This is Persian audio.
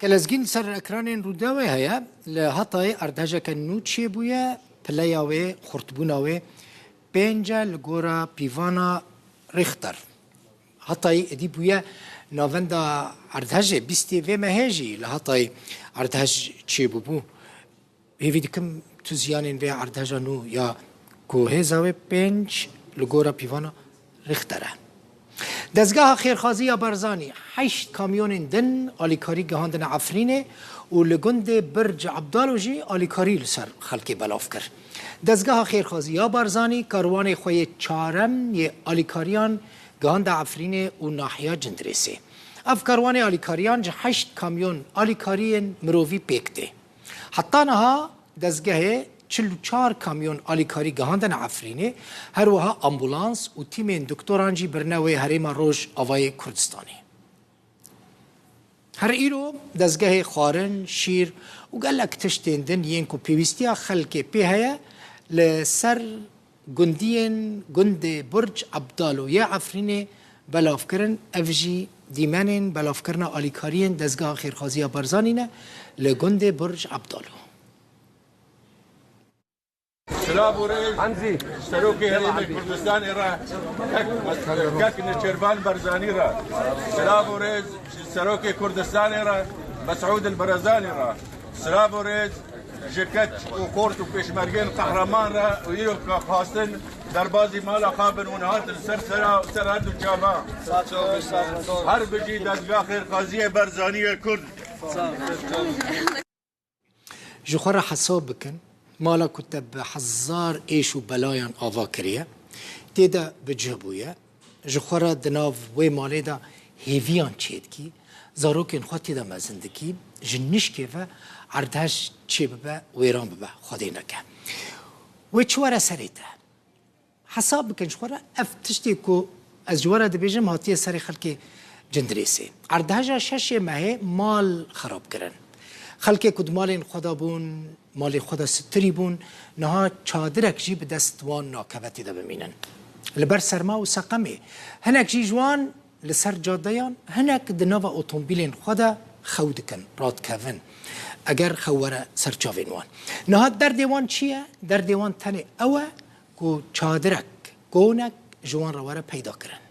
كالزجين سر اكرانين روداوي هيا لهطاي اردهجا كنو تشي بويا بلاياوي خرطبوناوي بينجا لغورا بيفانا ريختر هطاي دي بويا نافندا اردهجا بيستي في مهاجي لهطاي اردهج تشي بوبو هيفي ديكم تزيانين في اردهجا نو يا كو هيزاوي بينج لغورا بيفانا ريختره دزگاه خیرخازی برزانی 8 کامیون دن آلیکاری گهاندن عفرینه و لگند برج عبدالوجی آلیکاری لسر خلقی بلاف کر دزگاه خیرخازی برزانی کاروان خوی چارم یه آلیکاریان گهاند عفرینه و ناحیه جندرسه اف کاروان آلیکاریان جه 8 کامیون آلیکارین مرووی پیکته حتی نها دزگاه 44 کامیون آلیکاری گهاندن عفرینه هر وها امبولانس و تیم دکترانجی برنوی هریما روش آوای کردستانی هر ایرو دزگاه خارن شیر و گلک تشتیندن ینکو پیوستی خلک پیهیا لسر گندین گند برج عبدالو یا عفرینه بلاف کرن افجی دیمنین بلاف کرن آلیکارین دزگاه خیرخازی برزانینه لگند برج عبدالو سلام وريز عنزي اشتروكي هريم كردستان راه كاك نشربان برزاني راه سلام وريز اشتروكي كردستان راه مسعود البرزاني راه سلام وريز جكت وقورت وبيشمرجين قهرمان راه ويرو خاصن دربازي مالا خابن ونهات السرسرة وسرهد الجامعة حرب جي دزگاه خیرخازی برزاني كرد جخورا حساب بكن مالا كتب حزار ايشو بلايان آوا كريه تيدا بجهبويا جخورا دناف وي مالي دا هيفيان چيدكي زاروكين خوا تيدا مزندكي جنش كيفا عردهش چي ببا ويران ببا خودينكا وچوارا سريتا حساب بكن جخورا افتشتيكو از جوارا دبيجم هاتيه سري خلقي جندريسي عردهجا شاشي ماهي مال خراب كرن خلقي كد مالين خدا بون مال خدا ستری بون نها چادرک جی به دست وان ناکوتی دا بمینن لبر سرما و سقمه هنک جی جوان لسر جادیان هنک دنوا اتومبیلین خدا خودکن راد کون اگر خوره سرچاوین وان نها در دیوان چیه؟ در دیوان تنه اوه کو چادرک گونک جوان رواره پیدا کرن